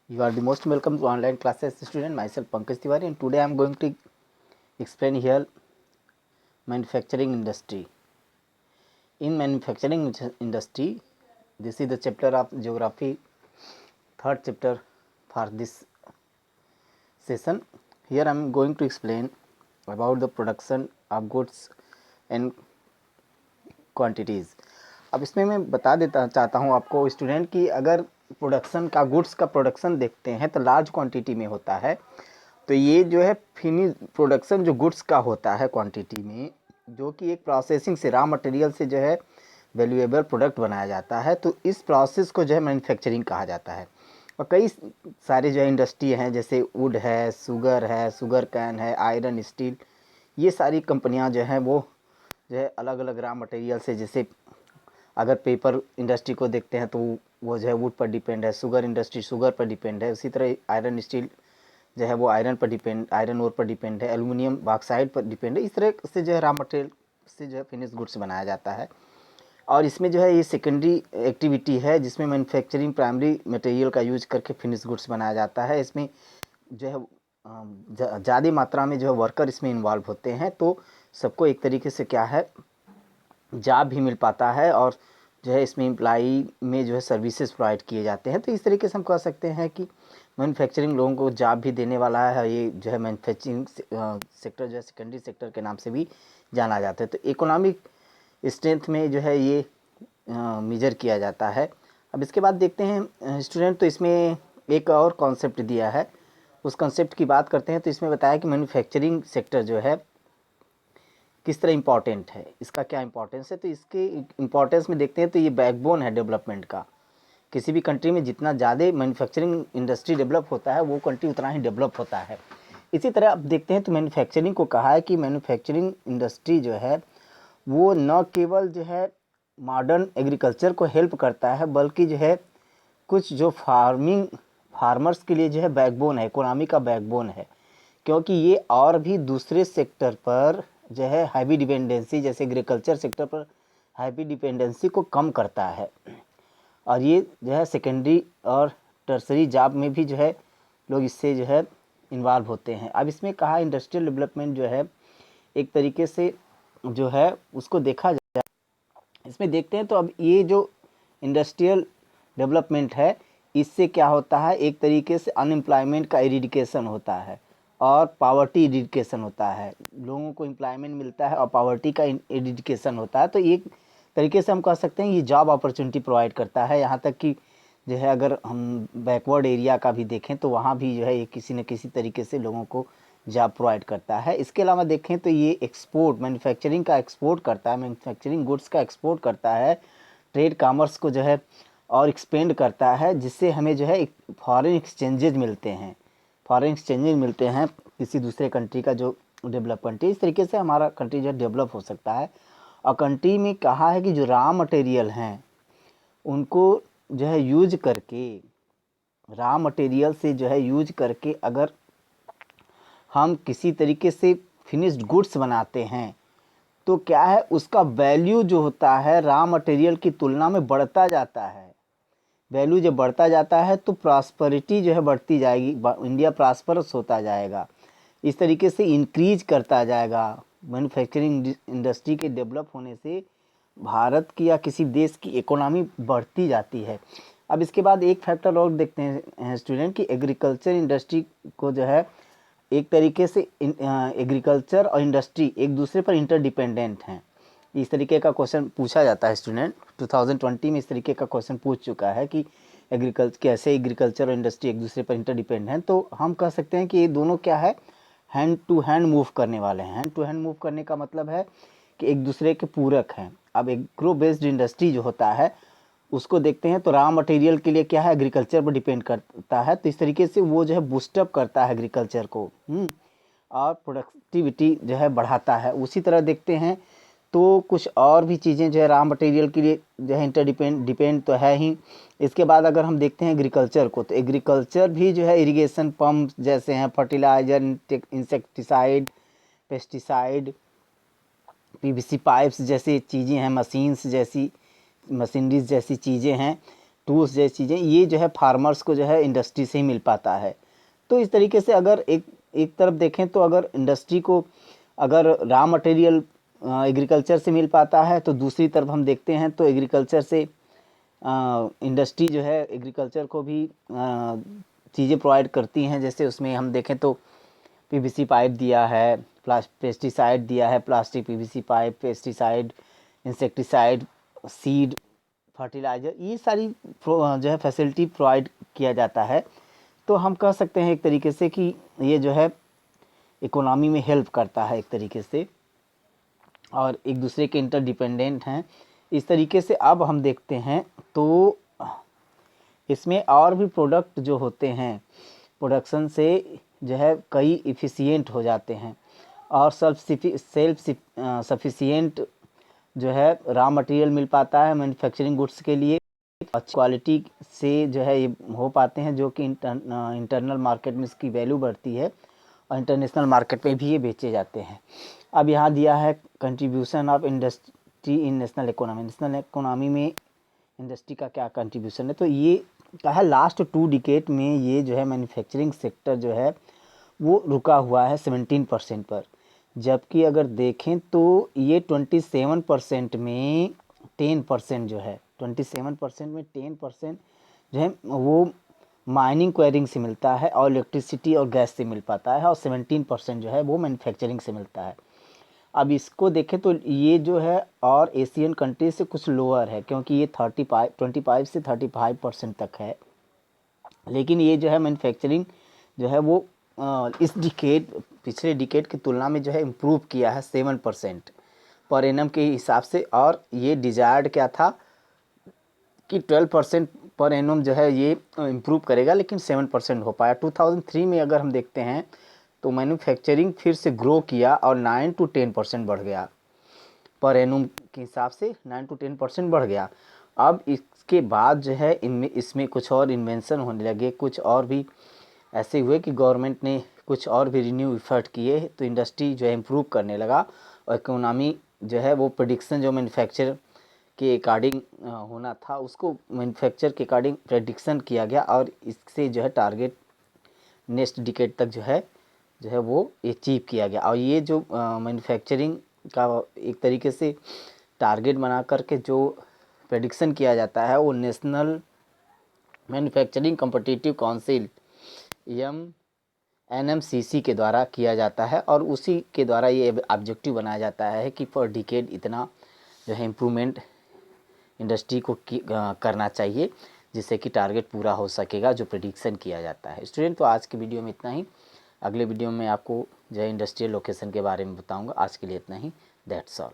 You are the most welcome to online classes student. Myself Pankaj Tiwari, and today I am going to explain here manufacturing industry. In manufacturing industry, this is the chapter of geography, third chapter for this session. Here I am going to explain about the production of goods and quantities. अब इसमें मैं बता देता चाहता हूँ आपको student कि अगर प्रोडक्शन का गुड्स का प्रोडक्शन देखते हैं तो लार्ज क्वांटिटी में होता है. तो ये जो है फिनिश प्रोडक्शन जो गुड्स का होता है क्वांटिटी में, जो कि एक प्रोसेसिंग से रॉ मटेरियल से जो है वैल्यूएबल प्रोडक्ट बनाया जाता है. तो इस प्रोसेस को जो है मैन्युफैक्चरिंग कहा जाता है. और कई सारे जो है इंडस्ट्री हैं, जैसे वुड है, शुगर कैन है, आयरन स्टील, ये सारी कंपनियां जो हैं वो जो है अलग अलग रॉ मटेरियल से, जैसे अगर पेपर इंडस्ट्री को देखते हैं तो वो जो है वुड पर डिपेंड है, शुगर इंडस्ट्री शुगर पर डिपेंड है, उसी तरह आयरन स्टील जो है वो आयरन ओर पर डिपेंड है, एल्युमिनियम बॉक्साइड पर डिपेंड है. इस तरह से जो है रॉ मटेरियल से जो है फिनिश गुड्स बनाया जाता है. और इसमें जो है ये सेकेंडरी एक्टिविटी है जिसमें मैन्युफैक्चरिंग प्राइमरी मटेरियल का यूज करके फिनिश गुड्स बनाया जाता है. इसमें जो है ज़्यादा मात्रा में जो है वर्कर इसमें इन्वॉल्व होते हैं, तो सबको एक तरीके से क्या है जॉब भी मिल पाता है और जो है इसमें एम्प्लाई में जो है सर्विसेज प्रोवाइड किए जाते हैं. तो इस तरीके से हम कह सकते हैं कि मैन्युफैक्चरिंग लोगों को जॉब भी देने वाला है. ये जो है मैन्युफैक्चरिंग सेक्टर जो है सेकेंडरी सेक्टर के नाम से भी जाना जाता है. तो इकोनॉमिक स्ट्रेंथ में जो है ये मेजर किया जाता है. अब इसके बाद देखते हैं स्टूडेंट, तो इसमें एक और कॉन्सेप्ट दिया है, उस कॉन्सेप्ट की बात करते हैं. तो इसमें बताया कि मैन्युफैक्चरिंग सेक्टर जो है किस तरह इम्पॉर्टेंट है, इसका क्या इम्पोर्टेंस है. तो इसके इम्पोर्टेंस में देखते हैं तो ये बैकबोन है डेवलपमेंट का. किसी भी कंट्री में जितना ज़्यादा मैन्युफैक्चरिंग इंडस्ट्री डेवलप होता है वो कंट्री उतना ही डेवलप होता है. इसी तरह अब देखते हैं तो मैन्युफैक्चरिंग को कहा है कि मैन्युफैक्चरिंग इंडस्ट्री जो है वो न केवल जो है मॉडर्न एग्रीकल्चर को हेल्प करता है, बल्कि जो है कुछ जो फार्मर्स के लिए जो है बैकबोन है, इकोनॉमी का बैकबोन है. क्योंकि ये और भी दूसरे सेक्टर पर जो है हैवी डिपेंडेंसी, जैसे एग्रीकल्चर सेक्टर पर हैवी डिपेंडेंसी को कम करता है. और ये जो है सेकेंडरी और टर्सरी जॉब में भी जो है लोग इससे जो है इन्वॉल्व होते हैं. अब इसमें कहा इंडस्ट्रियल डेवलपमेंट जो है एक तरीके से जो है उसको देखा जाए. इसमें देखते हैं तो अब ये जो इंडस्ट्रियल डेवलपमेंट है इससे क्या होता है, एक तरीके से अनएम्प्लॉयमेंट का एरिडिकेशन होता है और पावर्टी एरिडिकेशन होता है. लोगों को एम्प्लॉयमेंट मिलता है और पावर्टी का एरिडिकेशन होता है. तो एक तरीके से हम कह सकते हैं ये जॉब अपॉर्चुनिटी प्रोवाइड करता है. यहाँ तक कि जो है अगर हम बैकवर्ड एरिया का भी देखें तो वहाँ भी जो है ये किसी न किसी तरीके से लोगों को जॉब प्रोवाइड करता है. इसके अलावा देखें तो ये एक्सपोर्ट, मैन्युफैक्चरिंग का एक्सपोर्ट करता है, मैन्युफैक्चरिंग गुड्स का एक्सपोर्ट करता है, ट्रेड कॉमर्स को जो है और एक्सपेंड करता है, जिससे हमें जो है फॉरेन एक्सचेंजेज मिलते हैं. किसी दूसरे कंट्री का जो डेवलप कंट्री, इस तरीके से हमारा कंट्री जो डेवलप हो सकता है. और कंट्री में कहा है कि जो रॉ मटेरियल हैं उनको जो है यूज करके, रॉ मटेरियल से जो है यूज करके अगर हम किसी तरीके से फिनिश्ड गुड्स बनाते हैं तो क्या है उसका वैल्यू जो होता है रॉ मटेरियल की तुलना में बढ़ता जाता है. वैल्यू जब बढ़ता जाता है तो प्रॉस्पेरिटी जो है बढ़ती जाएगी, इंडिया प्रॉस्परस होता जाएगा. इस तरीके से इंक्रीज करता जाएगा. मैन्युफैक्चरिंग इंडस्ट्री के डेवलप होने से भारत की या किसी देश की इकोनॉमी बढ़ती जाती है. अब इसके बाद एक फैक्टर और देखते हैं स्टूडेंट कि एग्रीकल्चर इंडस्ट्री को जो है एक तरीके से एग्रीकल्चर और इंडस्ट्री एक दूसरे पर इंटरडिपेंडेंट हैं. इस तरीके का क्वेश्चन पूछा जाता है स्टूडेंट. 2020 में इस तरीके का क्वेश्चन पूछ चुका है कि कैसे एग्रीकल्चर और इंडस्ट्री एक दूसरे पर इंटरडिपेंडेंट हैं. तो हम कह सकते हैं कि ये दोनों क्या है, हैंड टू हैंड मूव करने वाले हैं. हैंड टू हैंड मूव करने का मतलब है कि एक दूसरे के पूरक हैं. अब एग्रो बेस्ड इंडस्ट्री जो होता है उसको देखते हैं तो रॉ मटेरियल के लिए क्या है, एग्रीकल्चर पर डिपेंड करता है. तो इस तरीके से वो जो है बूस्टअप करता है एग्रीकल्चर को और प्रोडक्टिविटी जो है बढ़ाता है. उसी तरह देखते हैं तो कुछ और भी चीज़ें जो है रॉ मटेरियल के लिए जो है डिपेंड तो है ही. इसके बाद अगर हम देखते हैं एग्रीकल्चर को, तो एग्रीकल्चर भी जो है इरिगेशन पंप जैसे हैं, fertiliser, insecticide, pesticide, PVC pipes जैसी चीज़ें हैं, मशीनरीज जैसी चीज़ें हैं, टूल्स जैसी चीज़ें, ये जो है फार्मर्स को जो है इंडस्ट्री से ही मिल पाता है। तो इस तरीके से अगर एक तरफ देखें तो अगर इंडस्ट्री को अगर रॉ मटेरियल एग्रीकल्चर से मिल पाता है, तो दूसरी तरफ हम देखते हैं तो एग्रीकल्चर से इंडस्ट्री जो है एग्रीकल्चर को भी चीज़ें प्रोवाइड करती हैं। जैसे उसमें हम देखें तो पीवीसी पाइप दिया है, पेस्टिसाइड दिया है, plastic PVC pipe, pesticide, insecticide, seed, fertiliser, ये सारी जो है फैसिलिटी प्रोवाइड किया जाता है। तो हम कह सकते हैं एक तरीके से कि ये जो है इकोनॉमी में हेल्प करता है एक तरीके से, और एक दूसरे के इंटरडिपेंडेंट हैं। इस तरीके से अब हम देखते हैं तो इसमें और भी प्रोडक्ट जो होते हैं प्रोडक्शन से जो है कई इफ़िशिएंट हो जाते हैं, और सेल्फ सफिशिएंट जो है रॉ मटेरियल मिल पाता है मैन्युफैक्चरिंग गुड्स के लिए। अच्छी क्वालिटी से जो है ये हो पाते हैं, जो कि इंटरनल मार्केट में इसकी वैल्यू बढ़ती है और इंटरनेशनल मार्केट में भी ये बेचे जाते हैं। अब यहाँ दिया है contribution of industry in national economy. National economy में इंडस्ट्री का क्या कंट्रीब्यूशन है, तो ये कहा लास्ट 2 डिकेड में ये जो है मैन्युफैक्चरिंग सेक्टर जो है वो रुका हुआ है 17% पर, जबकि अगर देखें तो ये 27% में 10% जो है 27% में 10% जो है वो माइनिंग क्वेरिंग से मिलता है और इलेक्ट्रिसिटी और गैस से मिल पाता है, और 17% जो है वो मैन्युफैक्चरिंग से मिलता है। अब इसको देखें तो ये जो है और एशियन कंट्री से कुछ लोअर है, क्योंकि ये 25 से 35% तक है। लेकिन ये जो है मैन्युफैक्चरिंग जो है वो इस डिकेड पिछले डिकेड की तुलना में जो है इम्प्रूव किया है 7% पर एनम के हिसाब से, और ये डिजायर्ड क्या था कि 12% पर एनम जो है ये इम्प्रूव करेगा, लेकिन 7% हो पाया। 2003 में अगर हम देखते हैं तो मैन्युफैक्चरिंग फिर से ग्रो किया और 9 to 10% बढ़ गया, पर एनम के हिसाब से 9 to 10% बढ़ गया। अब इसके बाद जो है इसमें कुछ और इन्वेंशन होने लगे, कुछ और भी ऐसे हुए कि गवर्नमेंट ने कुछ और भी रिन्यू एफर्ट किए, तो इंडस्ट्री जो है इम्प्रूव करने लगा, और इकोनॉमी जो है वो प्रेडिक्शन जो मैन्युफैक्चर के अकॉर्डिंग होना था उसको मैन्युफैक्चर के अकॉर्डिंग प्रेडिक्शन किया गया, और इससे जो है टारगेट नेक्स्ट डिकेड तक जो है वो अचीव किया गया। और ये जो मैन्युफैक्चरिंग का एक तरीके से टारगेट बना करके जो प्रेडिक्शन किया जाता है वो national manufacturing competitive council NMCC के द्वारा किया जाता है, और उसी के द्वारा ये ऑब्जेक्टिव बनाया जाता है कि पर डिकेड इतना जो है इम्प्रूवमेंट इंडस्ट्री को करना चाहिए, जिससे कि टारगेट पूरा हो सकेगा जो प्रेडिक्शन किया जाता है। स्टूडेंट, तो आज के वीडियो में इतना ही। अगले वीडियो में आपको जो है इंडस्ट्रियल लोकेशन के बारे में बताऊंगा। आज के लिए इतना ही। That's all.